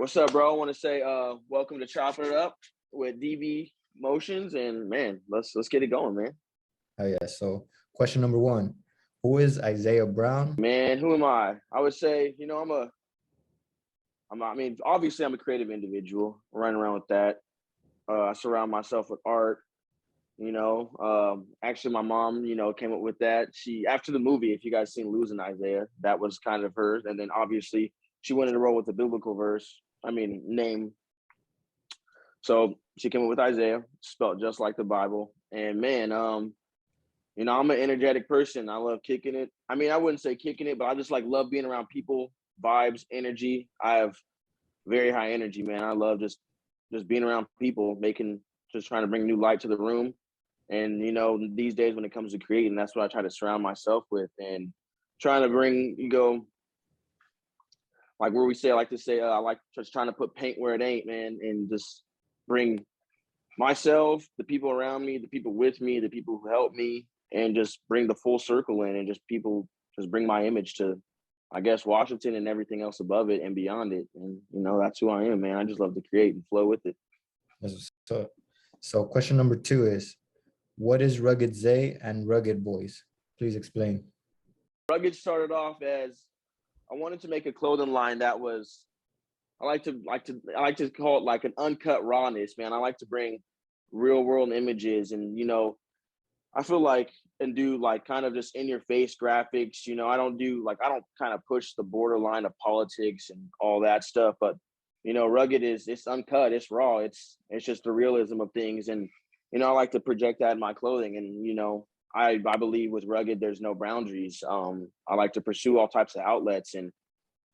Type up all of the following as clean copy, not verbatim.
What's up, bro? I want to say welcome to Chopping It Up with DB Motionz, and man, let's get it going, man. Oh yeah. So question number one, who is Isaiah Brown? Man, who am I? I would say, obviously I'm a creative individual, running around with that. I surround myself with art. Actually my mom, came up with that. She, after the movie, if you guys seen Losing Isaiah, that was kind of hers. And then obviously she wanted to roll with the biblical name. So she came up with Isaiah, spelled just like the Bible. And man, I'm an energetic person. I love kicking it. I wouldn't say kicking it, but I just love being around people, vibes, energy. I have very high energy, man. I love just being around people, just trying to bring new light to the room. And, these days when it comes to creating, that's what I try to surround myself with, and trying to bring, like where we say, I like to say, I like just trying to put paint where it ain't, man, and just bring myself, the people around me, the people with me, the people who help me, and just bring the full circle in, and just bring my image to, I guess, Washington and everything else above it and beyond it. And, that's who I am, man. I just love to create and flow with it. So question number two is, what is Rugged Zay and Rugged Boys? Please explain. Rugged started off as, I wanted to make a clothing line that was, I like to call it like an uncut rawness, man. I like to bring real world images, and I feel like, and do kind of just in your face graphics. I don't kind of push the borderline of politics and all that stuff, but Rugged it's uncut, it's raw, it's just the realism of things. And I like to project that in my clothing. And I believe with Rugged there's no boundaries. I like to pursue all types of outlets and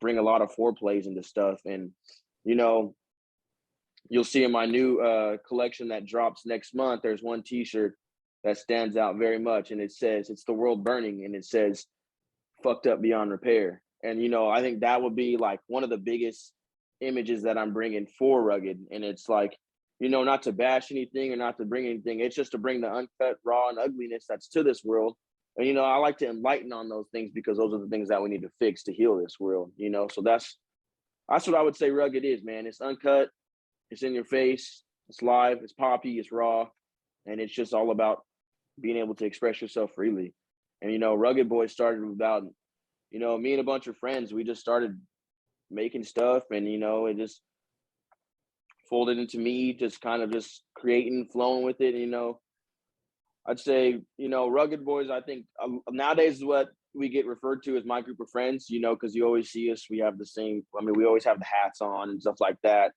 bring a lot of foreplays into stuff. And you'll see in my new collection that drops next month, there's one t-shirt that stands out very much, and it says, it's the world burning, and it says fucked up beyond repair. And I think that would be one of the biggest images that I'm bringing for Rugged. And it's not to bash anything or not to bring anything, it's just to bring the uncut, raw, and ugliness that's to this world. And I like to enlighten on those things, because those are the things that we need to fix to heal this world. So that's what I would say Rugged is, man. It's uncut, it's in your face, it's live, it's poppy, it's raw, and it's just all about being able to express yourself freely. And Rugged Boys started without, me and a bunch of friends. We just started making stuff, and it just folded into me just kind of just creating, flowing with it. I'd say, Rugged Boys, I think nowadays is what we get referred to as my group of friends, because you always see us, we have the same, we always have the hats on and stuff like that.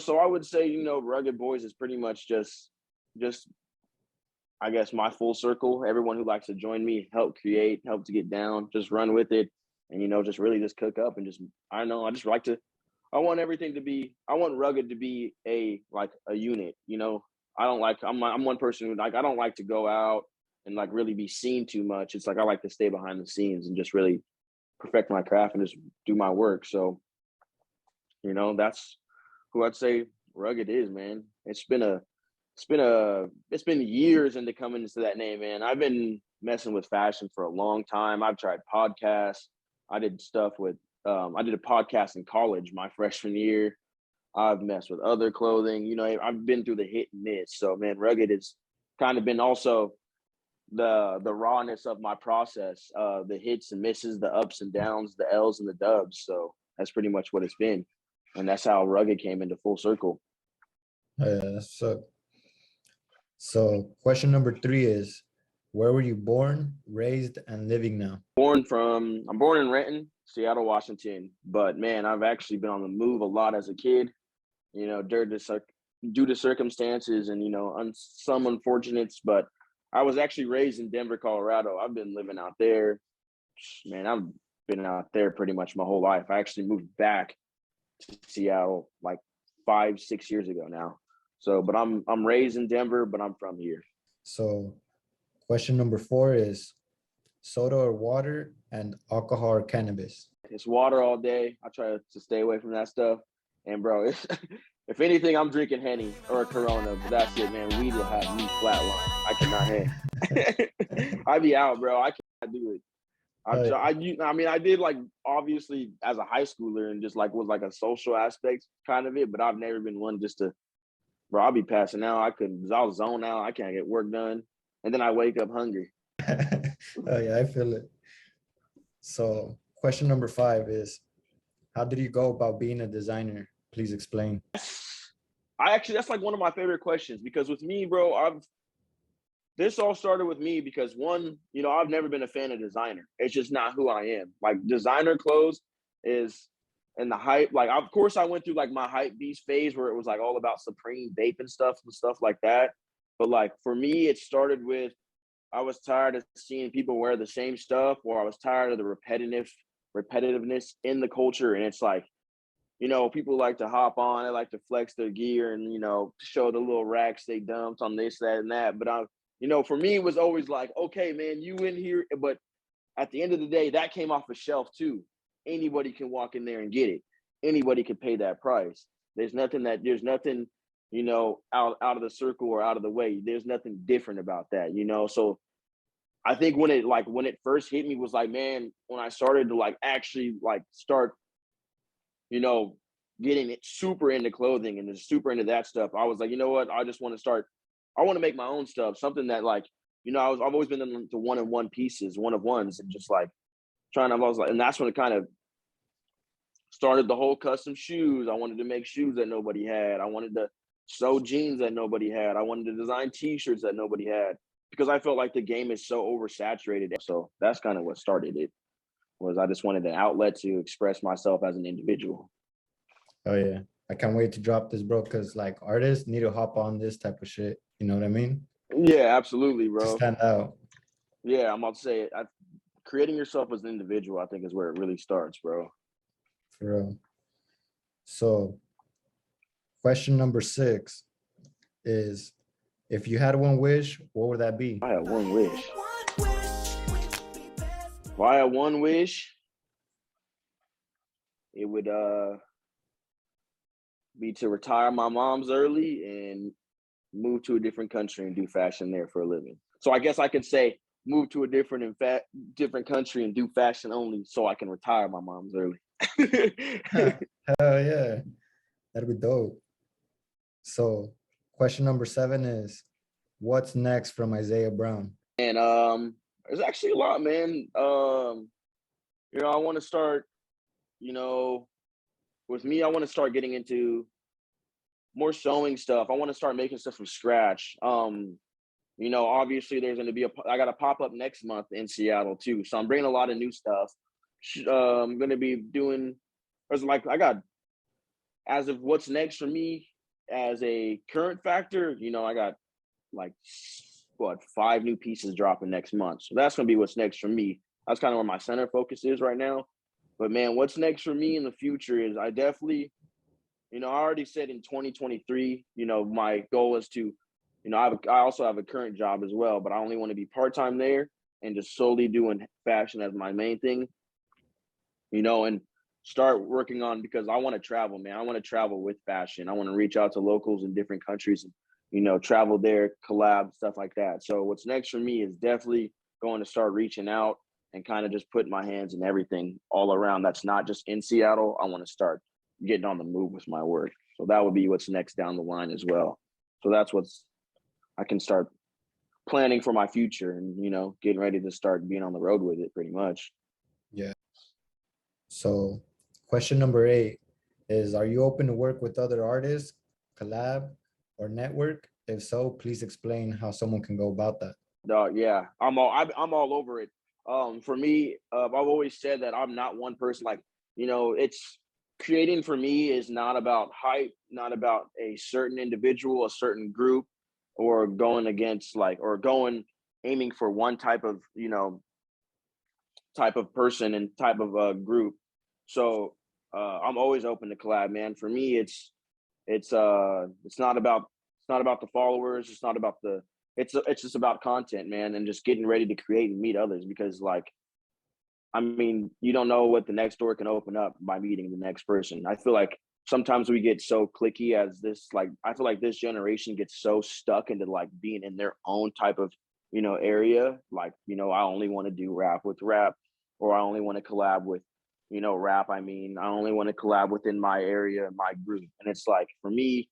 So I would say, Rugged Boys is pretty much just, I guess, my full circle, everyone who likes to join me, help create, help to get down, just run with it. And, just really just cook up and just, I want everything to be, I want Rugged to be a unit. I'm one person who I don't like to go out and really be seen too much. It's I like to stay behind the scenes and just really perfect my craft and just do my work. So, that's who I'd say Rugged is, man. It's been years into coming into that name, man. I've been messing with fashion for a long time. I've tried podcasts. I did stuff with, I did a podcast in college my freshman year. I've messed with other clothing. I've been through the hit and miss. So, man, Rugged has kind of been also the rawness of my process, the hits and misses, the ups and downs, the L's and the dubs. So that's pretty much what it's been. And that's how Rugged came into full circle. So question number three is, where were you born, raised, and living now? I'm born in Renton, Seattle, Washington. But man, I've actually been on the move a lot as a kid, due to circumstances and, some unfortunates. But I was actually raised in Denver, Colorado. I've been living out there. Man, I've been out there pretty much my whole life. I actually moved back to Seattle 5-6 years ago now. So, but I'm raised in Denver, but I'm from here. So question number four is, soda or water, and alcohol or cannabis? It's water all day. I try to stay away from that stuff. And bro, if anything, I'm drinking Henny or a Corona, but that's it, man. Weed will have me flatline. I cannot hang. I be out, bro. I cannot do it. I, Oh, ju- yeah. I mean, I did like obviously as a high schooler and just like was like a social aspect kind of it, but I've never been one just to, bro, I'll be passing out. I couldn't, I'll zone out. I can't get work done. And then I wake up hungry. Oh yeah, I feel it. So question number 5 is, how did you go about being a designer? Please explain. That's like one of my favorite questions because with me, bro, this all started with me because one, I've never been a fan of designer. It's just not who I am. Like designer clothes is and the hype. Like, of course, I went through like my hype beast phase where it was like all about Supreme vape and stuff like that. But like for me, it started with I was tired of seeing people wear the same stuff, or I was tired of the repetitiveness in the culture. And it's like, people like to hop on, they like to flex their gear and, show the little racks they dumped on this, that, and that. But for me, it was always like, okay, man, you in here. But at the end of the day, that came off a shelf too. Anybody can walk in there and get it. Anybody can pay that price. There's nothing, out of the circle or out of the way. There's nothing different about that, So I think when it first hit me was like, man, when I started to like actually like start, you know, getting it super into clothing and just super into that stuff, I was like, you know what? I just want to start. I want to make my own stuff, something that like, I've always been into one-of-one pieces, one of ones, and just like I was like, and that's when it kind of started the whole custom shoes. I wanted to make shoes that nobody had. I wanted to sew jeans that nobody had. I wanted to design T-shirts that nobody had because I felt like the game is so oversaturated. So that's kind of what started it. Was I just wanted an outlet to express myself as an individual. Oh yeah, I can't wait to drop this, bro, because like artists need to hop on this type of shit. You know what I mean? Yeah, absolutely, To bro. stand out. Yeah, I'm about to say it. Creating yourself as an individual, I think, is where it really starts, bro. For real. So question number 6 is, if you had one wish, what would that be? I had one wish. If I had one wish, it would be to retire my mom's early and move to a different country and do fashion there for a living. So I guess I could say move to a different country and do fashion only so I can retire my mom's early. Hell yeah, that'd be dope. So question number 7 is, what's next from Isaiah Brown? And there's actually a lot, man. I want to start, you know, with me, I want to start getting into more sewing stuff. I want to start making stuff from scratch. Obviously there's going to be I got a pop up next month in Seattle too. So I'm bringing a lot of new stuff. I'm going to be doing, I got, as of what's next for me as a current factor, I got like, 5 new pieces dropping next month. So that's going to be what's next for me. That's kind of where my center focus is right now. But man, what's next for me in the future is I definitely, I already said in 2023, my goal is to, I also have a current job as well, but I only want to be part-time there and just solely doing fashion as my main thing, and start working on, because I want to travel, man. I want to travel with fashion. I want to reach out to locals in different countries and, travel there, collab, stuff like that. So what's next for me is definitely going to start reaching out and kind of just putting my hands in everything all around. That's not just in Seattle. I want to start getting on the move with my work. So that would be what's next down the line as well. So that's I can start planning for my future and, getting ready to start being on the road with it pretty much. Yeah. So question number 8 is, are you open to work with other artists, collab, or network? If so, please explain how someone can go about that. Yeah, I'm all over it. For me, I've always said that I'm not one person. Like, it's creating for me is not about hype, not about a certain individual, a certain group, or going against aiming for one type of person and type of group. So I'm always open to collab, man. For me, it's not about the followers. It's not about it's just about content, man, and just getting ready to create and meet others, because you don't know what the next door can open up by meeting the next person. I feel like sometimes we get so cliquey as this, I feel like this generation gets so stuck into being in their own type of, area. I only want to do rap with rap, or I only want to collab with, rap. I mean, I only want to collab within my area, my group. And it's like, for me,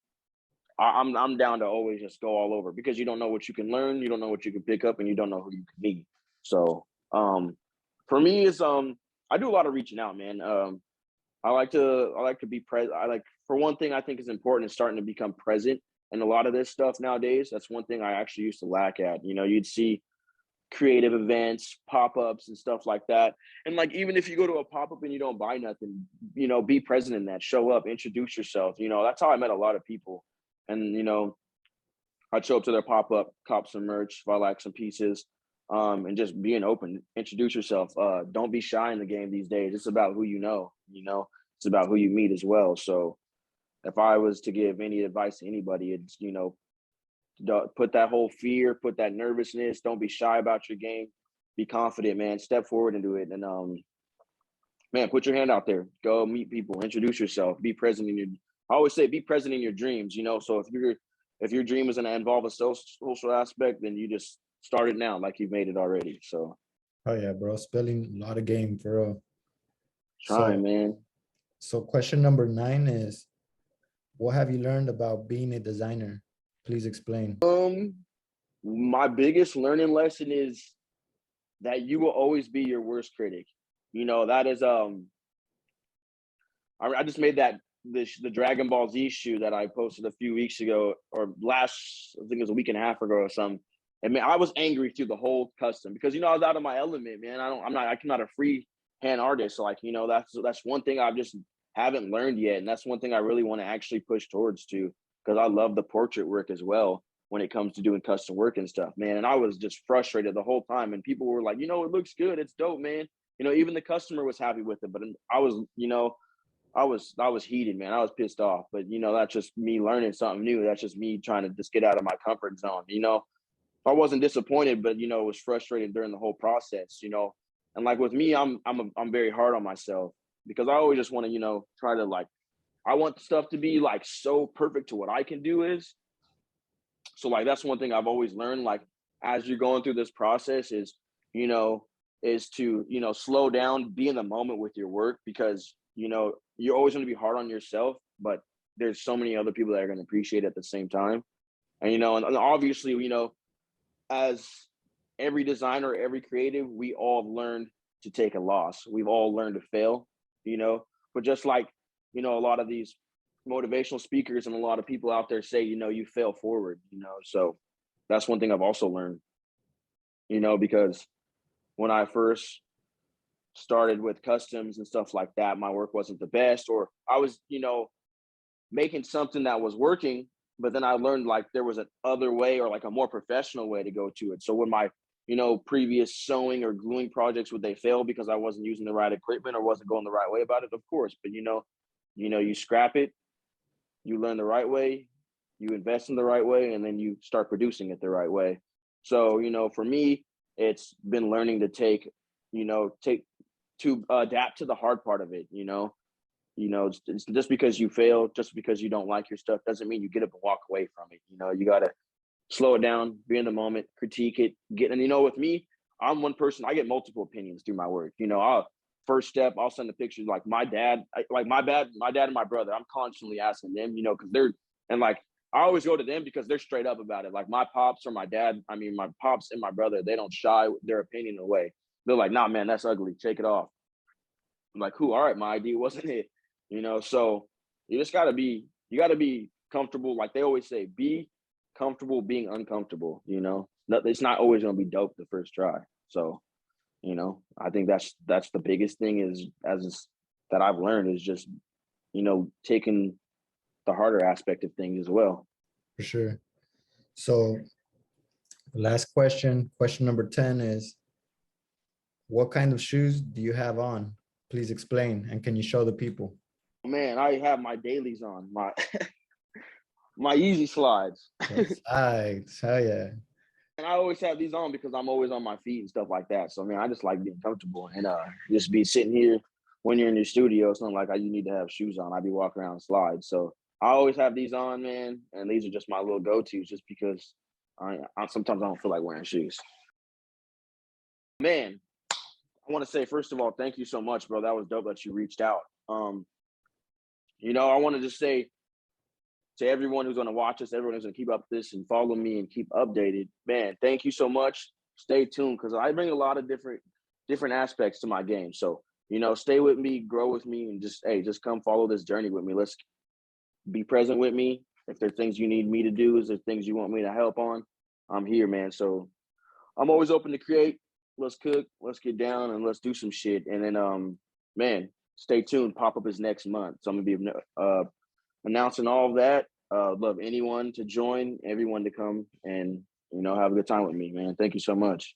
I'm down to always just go all over, because you don't know what you can learn, you don't know what you can pick up, and you don't know who you can meet. So for me, it's I do a lot of reaching out, man. I like to be present. For one thing, I think is important is starting to become present in a lot of this stuff nowadays. That's one thing I actually used to lack at. You'd see creative events, pop-ups and stuff like that. And like, even if you go to a pop-up and you don't buy nothing, be present in that, show up, introduce yourself. That's how I met a lot of people. And, I'd show up to their pop-up, cop some merch if I like some pieces, and just being open, introduce yourself. Don't be shy in the game these days. It's about who it's about who you meet as well. So if I was to give any advice to anybody, it's, put that whole fear, put that nervousness, don't be shy about your game, be confident, man, step forward and do it. And man, put your hand out there, go meet people, introduce yourself, be present I always say, be present in your dreams, so if your dream is going to involve a social aspect, then you just start it now, like you've made it already. So Oh yeah, bro, spilling a lot of game for real. trying, man. So question number 9 is, what have you learned about being a designer? Please explain. My biggest learning lesson is that you will always be your worst critic. That is I just made the Dragon Ball Z shoe that I posted a few weeks ago, or I think it was a week and a half ago or something. And man, I was angry through the whole custom, because I was out of my element, man. I'm not a free hand artist. So, like, that's one thing I just haven't learned yet, and that's one thing I really want to actually push towards too, because I love the portrait work as well when it comes to doing custom work and stuff, man. And I was just frustrated the whole time, and people were like, it looks good, it's dope, man. Even the customer was happy with it, but I was, I was heated, man. I was pissed off, but that's just me learning something new. That's just me trying to just get out of my comfort zone. I wasn't disappointed, but it was frustrating during the whole process. And like with me, I'm very hard on myself, because I always just want to try to, like, I want stuff to be like so perfect to what I can do is. So like, that's one thing I've always learned, like, as you're going through this process is to slow down, be in the moment with your work, because you're always going to be hard on yourself, but there's so many other people that are going to appreciate it at the same time. And and obviously, as every designer, every creative, we all have learned to take a loss. We've all learned to fail, but just like, a lot of these motivational speakers and a lot of people out there say, you fail forward, so that's one thing I've also learned, because when I first started with customs and stuff like that, my work wasn't the best, or I was, making something that was working, but then I learned, like, there was an other way, or like a more professional way to go to it. So when my, previous sewing or gluing projects, would they fail because I wasn't using the right equipment or wasn't going the right way about it? Of course, but you scrap it, you learn the right way, you invest in the right way, and then you start producing it the right way. So, for me, it's been learning to adapt to the hard part of it. It's just because you fail, just because you don't like your stuff, doesn't mean you get up and walk away from it. You got to slow it down, be in the moment, critique it, and with me, I'm one person, I get multiple opinions through my work. First step, I'll send a picture, like my dad and my brother, I'm constantly asking them, because I always go to them because they're straight up about it. Like my pops or my dad, my pops and my brother, they don't shy their opinion away. They're like, nah, man, that's ugly, take it off. I'm like, cool, all right, my idea wasn't it. So you gotta be comfortable. Like they always say, be comfortable being uncomfortable. It's not always gonna be dope the first try. So, I think that's the biggest thing that I've learned is just, taking the harder aspect of things as well. For sure. So last question number 10 is, what kind of shoes do you have on? Please explain, and can you show the people? Man, I have my dailies on, my my Yeezy slides. Slides, hell yeah. And I always have these on because I'm always on my feet and stuff like that. So, man, I just like being comfortable and just be sitting here when you're in your studio. It's not like you need to have shoes on. I be walking around slides. So I always have these on, man. And these are just my little go-tos just because I sometimes I don't feel like wearing shoes. Man, want to say, first of all, thank you so much, bro. That was dope that you reached out. I wanted to say to everyone who's going to watch us, everyone who's going to keep up this and follow me and keep updated, man, thank you so much. Stay tuned because I bring a lot of different aspects to my game. So, stay with me, grow with me, and just come follow this journey with me. Let's be present with me. If there's things you need me to do, is there things you want me to help on, I'm here, man. So I'm always open to create. Let's cook, let's get down, and let's do some shit. And then, man, stay tuned. Pop-up is next month. So I'm going to be announcing all of that. Love anyone to join, everyone to come and, have a good time with me, man. Thank you so much.